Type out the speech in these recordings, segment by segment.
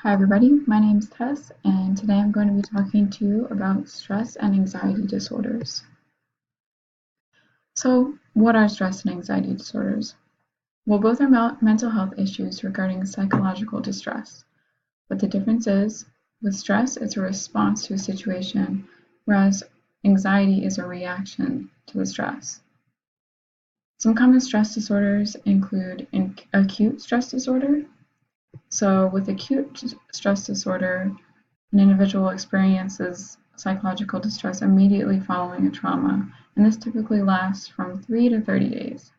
Hi everybody, my name is Tess and today I'm going to be talking to you about stress and anxiety disorders. So, what are stress and anxiety disorders? Well, both are mental health issues regarding psychological distress, but the difference is, with stress, it's a response to a situation, whereas anxiety is a reaction to the stress. Some common stress disorders include acute stress disorder. So, with acute stress disorder, an individual experiences psychological distress immediately following a trauma, and this typically lasts from 3 to 30 days.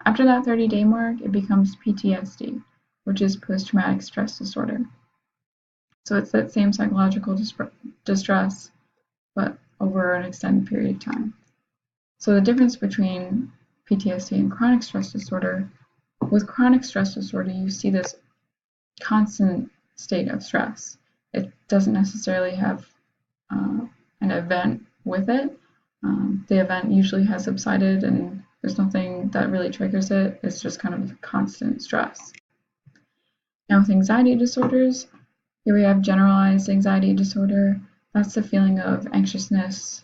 After that 30-day mark, it becomes PTSD, which is post-traumatic stress disorder. So it's that same psychological distress, but over an extended period of time. So the difference between PTSD and chronic stress disorder, with chronic stress disorder, you see this constant state of stress. It doesn't necessarily have an event with it. The event usually has subsided and there's nothing that really triggers it. It's just kind of constant stress. Now with anxiety disorders, here we have generalized anxiety disorder. That's the feeling of anxiousness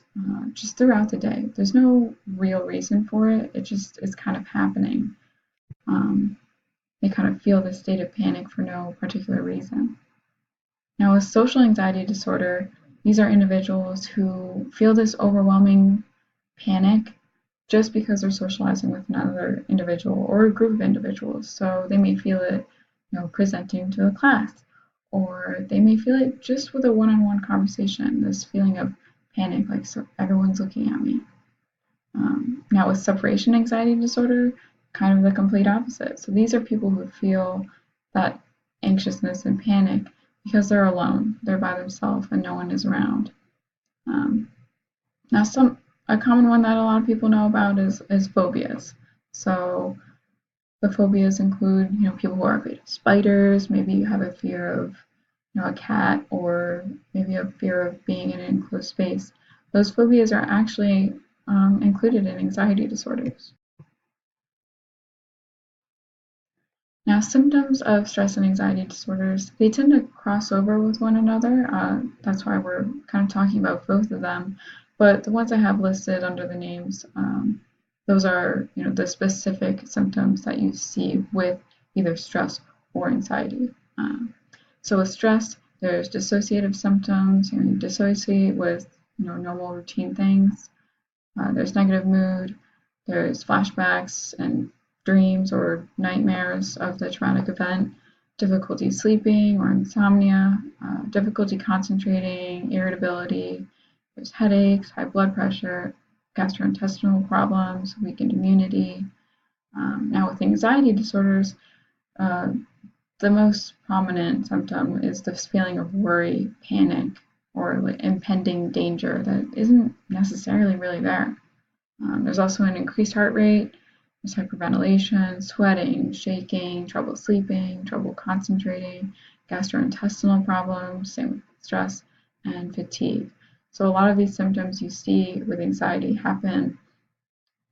just throughout the day. There's no real reason for it. It just is kind of happening. They kind of feel this state of panic for no particular reason. Now with social anxiety disorder, these are individuals who feel this overwhelming panic just because they're socializing with another individual or a group of individuals. So they may feel it, presenting to a class, or they may feel it just with a one-on-one conversation, this feeling of panic, like so everyone's looking at me. Now with separation anxiety disorder, kind of the complete opposite. So these are people who feel that anxiousness and panic because they're alone, they're by themselves, and no one is around. Now, a common one that a lot of people know about is phobias. So the phobias include, people who are afraid of spiders. Maybe you have a fear of, a cat, or maybe a fear of being in an enclosed space. Those phobias are actually included in anxiety disorders. Now, symptoms of stress and anxiety disorders, they tend to cross over with one another. That's why we're kind of talking about both of them. But the ones I have listed under the names, those are, the specific symptoms that you see with either stress or anxiety. So with stress, there's dissociative symptoms. You dissociate with, normal routine things. There's negative mood. There's flashbacks and dreams or nightmares of the traumatic event, difficulty sleeping or insomnia, difficulty concentrating, irritability, there's headaches, high blood pressure, gastrointestinal problems, weakened immunity. Now with anxiety disorders, uh, the most prominent symptom is this feeling of worry, panic, or like impending danger that isn't necessarily really there. There's also an increased heart rate, there's hyperventilation, sweating, shaking, trouble sleeping, trouble concentrating, gastrointestinal problems, same with stress, and fatigue. So a lot of these symptoms you see with anxiety happen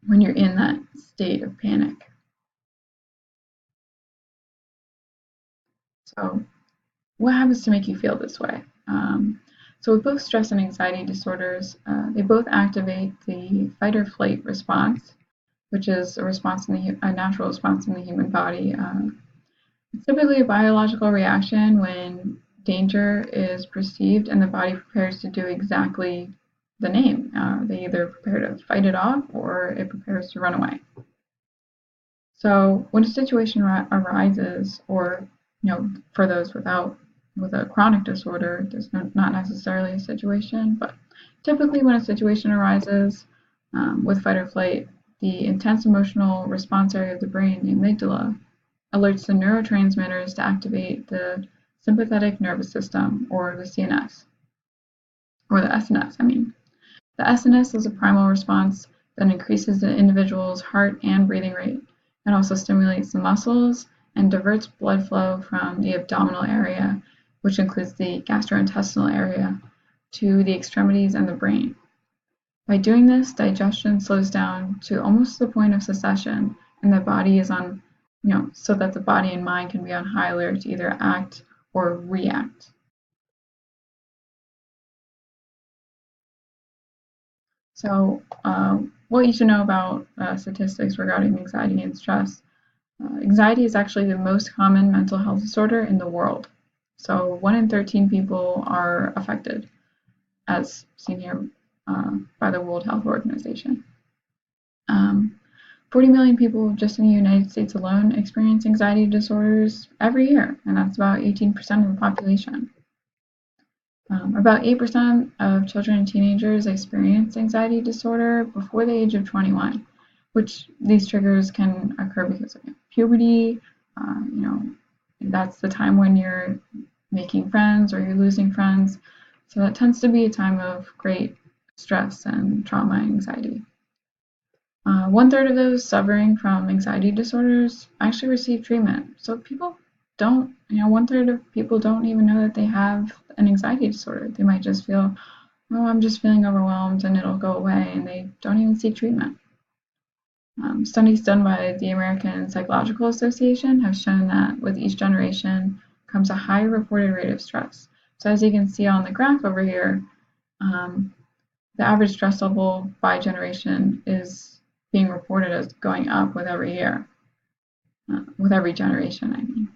when you're in that state of panic. So what happens to make you feel this way? So with both stress and anxiety disorders, they both activate the fight or flight response, which is a natural response in the human body. It's typically a biological reaction when danger is perceived and the body prepares to do exactly the name. They either prepare to fight it off or it prepares to run away. So when a situation arises, or for those with a chronic disorder, there's not necessarily a situation, but typically when a situation arises with fight or flight, the intense emotional response area of the brain, the amygdala, alerts the neurotransmitters to activate the sympathetic nervous system, or the CNS, or the SNS, I mean. The SNS is a primal response that increases the individual's heart and breathing rate. It also stimulates the muscles and diverts blood flow from the abdominal area, which includes the gastrointestinal area, to the extremities and the brain. By doing this, digestion slows down to almost the point of cessation, and the body is on, so that the body and mind can be on high alert to either act or react. So, what you should know about statistics regarding anxiety and stress. Anxiety is actually the most common mental health disorder in the world. So 1 in 13 people are affected, as seen here by the World Health Organization. 40 million people just in the United States alone experience anxiety disorders every year, and that's about 18% of the population. About 8% of children and teenagers experience anxiety disorder before the age of 21, which these triggers can occur because of puberty. That's the time when you're making friends or you're losing friends. So that tends to be a time of great stress and trauma and anxiety. 1/3 of those suffering from anxiety disorders actually receive treatment. So people don't, 1/3 of people don't even know that they have an anxiety disorder. They might just feel, oh, I'm just feeling overwhelmed and it'll go away, and they don't even seek treatment. Studies done by the American Psychological Association have shown that with each generation comes a higher reported rate of stress. So as you can see on the graph over here, the average stress level by generation is being reported as going up with every year, with every generation, I mean.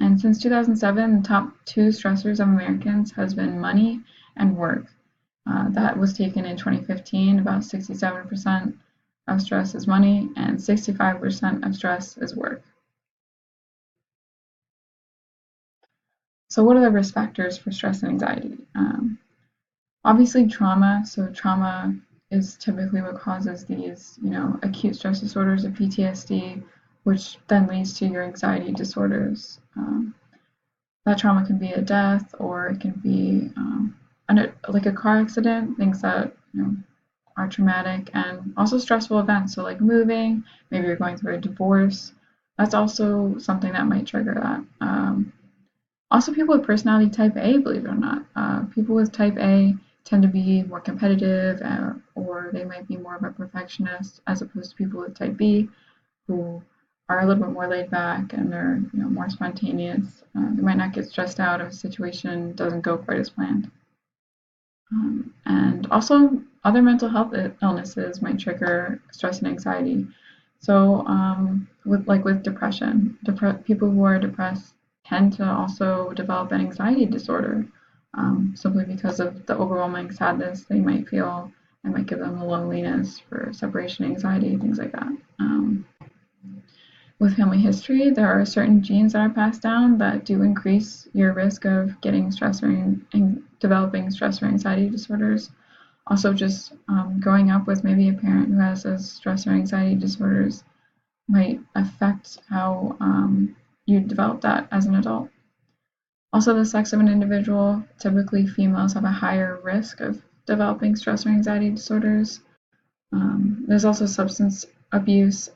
And since 2007, the top 2 stressors of Americans has been money and work. That was taken in 2015. About 67% of stress is money and 65% of stress is work. So what are the risk factors for stress and anxiety? Obviously trauma. So trauma is typically what causes these, acute stress disorders or PTSD, which then leads to your anxiety disorders. That trauma can be a death, or it can be like a car accident, things that are traumatic, and also stressful events. So like moving, maybe you're going through a divorce. That's also something that might trigger that. Also, people with personality type A, believe it or not, people with type A tend to be more competitive, or they might be more of a perfectionist, as opposed to people with type B, who are a little bit more laid back and they're more spontaneous. They might not get stressed out if a situation doesn't go quite as planned. And also, other mental health illnesses might trigger stress and anxiety. So, with depression, people who are depressed tend to also develop an anxiety disorder, simply because of the overwhelming sadness they might feel, and might give them the loneliness for separation anxiety, things like that. With family history, there are certain genes that are passed down that do increase your risk of getting stress and developing stress or anxiety disorders. Also, just growing up with maybe a parent who has a stress or anxiety disorders might affect how you develop that as an adult. Also, the sex of an individual, typically females have a higher risk of developing stress or anxiety disorders. There's also substance abuse.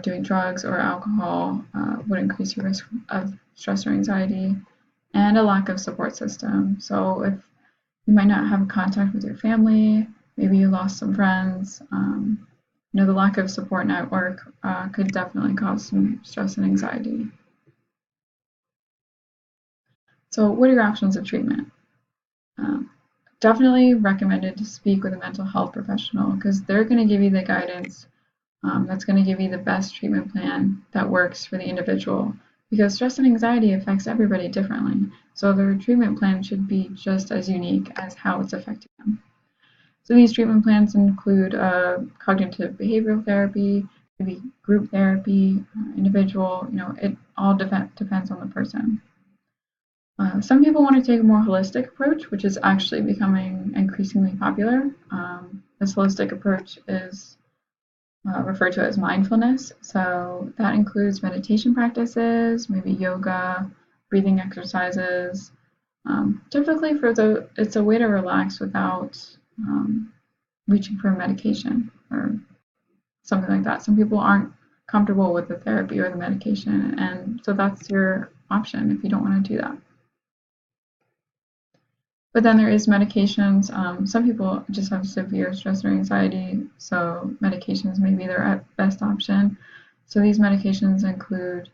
Doing drugs or alcohol would increase your risk of stress or anxiety, and a lack of support system. So if you might not have contact with your family, maybe you lost some friends, the lack of support network could definitely cause some stress and anxiety. So what are your options of treatment? Definitely recommended to speak with a mental health professional, because they're going to give you the guidance that's going to give you the best treatment plan that works for the individual, because stress and anxiety affects everybody differently. So their treatment plan should be just as unique as how it's affecting them. So these treatment plans include cognitive behavioral therapy, maybe group therapy, individual, it all depends on the person. Some people want to take a more holistic approach, which is actually becoming increasingly popular. This holistic approach is referred to as mindfulness. So that includes meditation practices, maybe yoga, breathing exercises. Typically, it's a way to relax without reaching for medication or something like that. Some people aren't comfortable with the therapy or the medication, and so that's your option if you don't want to do that. But then there is medications. Some people just have severe stress or anxiety, so medications may be their best option. So these medications include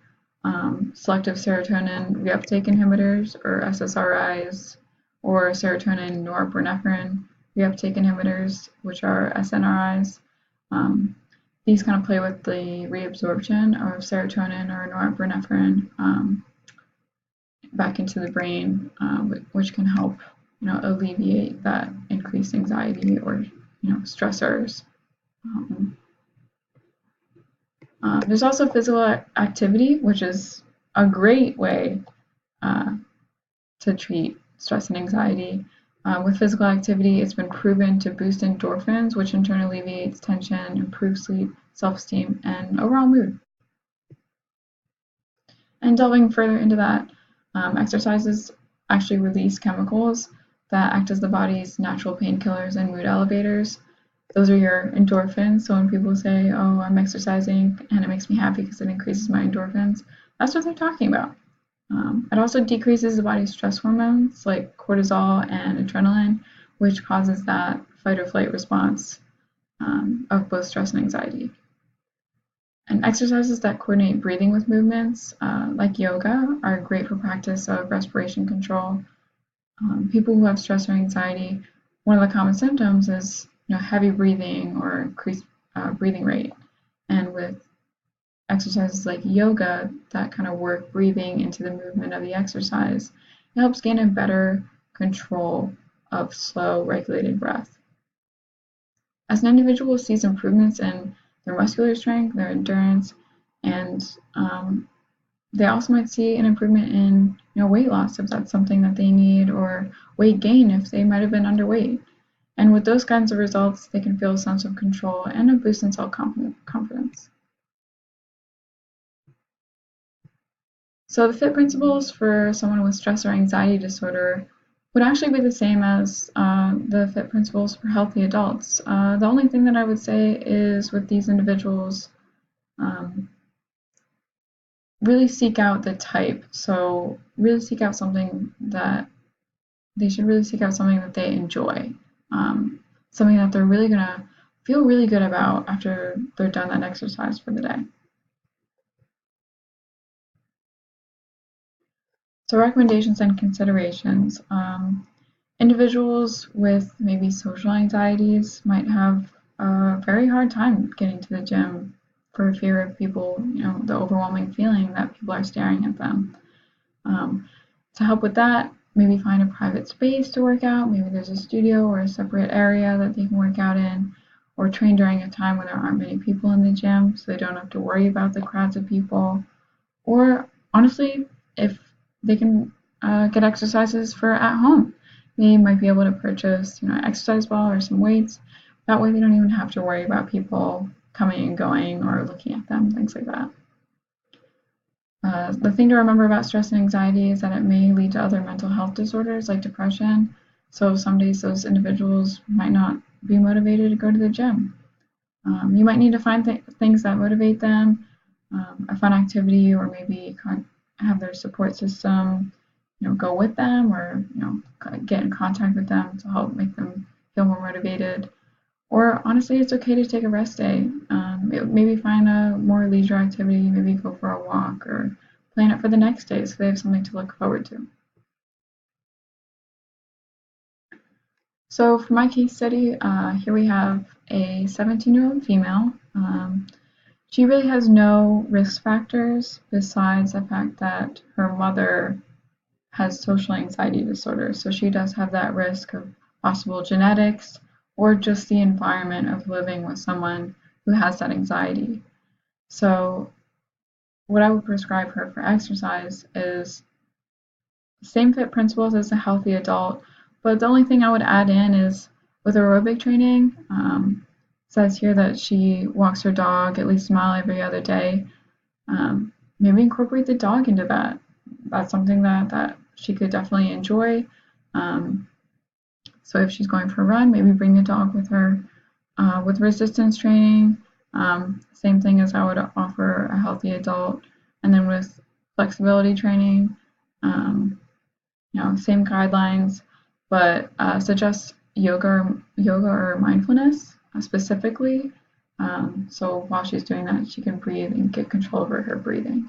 selective serotonin reuptake inhibitors, or SSRIs, or serotonin norepinephrine reuptake inhibitors, which are SNRIs. These kind of play with the reabsorption of serotonin or norepinephrine back into the brain, which can help, alleviate that increased anxiety or, stressors. There's also physical activity, which is a great way to treat stress and anxiety. With physical activity, it's been proven to boost endorphins, which in turn alleviates tension, improves sleep, self-esteem, and overall mood. And delving further into that, exercises actually release chemicals that act as the body's natural painkillers and mood elevators. Those are your endorphins. So when people say, oh, I'm exercising and it makes me happy because it increases my endorphins, that's what they're talking about. It also decreases the body's stress hormones like cortisol and adrenaline, which causes that fight or flight response of both stress and anxiety. And exercises that coordinate breathing with movements, like yoga, are great for practice of respiration control. People who have stress or anxiety, one of the common symptoms is heavy breathing or increased breathing rate. And with exercises like yoga that kind of work breathing into the movement of the exercise, it helps gain a better control of slow, regulated breath. As an individual sees improvements in their muscular strength, their endurance, and they also might see an improvement in weight loss if that's something that they need, or weight gain if they might have been underweight. And with those kinds of results, they can feel a sense of control and a boost in self-confidence. So the FIT principles for someone with stress or anxiety disorder would actually be the same as the FIT principles for healthy adults. The only thing that I would say is with these individuals, really seek out the type. So really seek out something that they should really seek out something that they enjoy, something that they're really gonna feel really good about after they're done that exercise for the day. So recommendations and considerations. Individuals with maybe social anxieties might have a very hard time getting to the gym for fear of people, the overwhelming feeling that people are staring at them. To help with that, maybe find a private space to work out. Maybe there's a studio or a separate area that they can work out in, or train during a time when there aren't many people in the gym so they don't have to worry about the crowds of people. Or honestly, if they can get exercises for at home, they might be able to purchase, an exercise ball or some weights. That way they don't even have to worry about people coming and going or looking at them, things like that. The thing to remember about stress and anxiety is that it may lead to other mental health disorders like depression. So some days those individuals might not be motivated to go to the gym. You might need to find things that motivate them, a fun activity, or maybe have their support system, go with them, or get in contact with them to help make them feel more motivated. Or honestly, it's okay to take a rest day. Maybe find a more leisure activity, maybe go for a walk, or plan it for the next day so they have something to look forward to. So for my case study, here we have a 17-year-old female. She really has no risk factors besides the fact that her mother has social anxiety disorder. So she does have that risk of possible genetics or just the environment of living with someone who has that anxiety. So what I would prescribe her for exercise is the same FIT principles as a healthy adult, but the only thing I would add in is with aerobic training. Says here that she walks her dog at least a mile every other day. Maybe incorporate the dog into that. That's something that she could definitely enjoy. So if she's going for a run, maybe bring the dog with her. With resistance training, same thing as I would offer a healthy adult. And then with flexibility training, same guidelines, but suggest yoga or mindfulness specifically. So while she's doing that, she can breathe and get control over her breathing.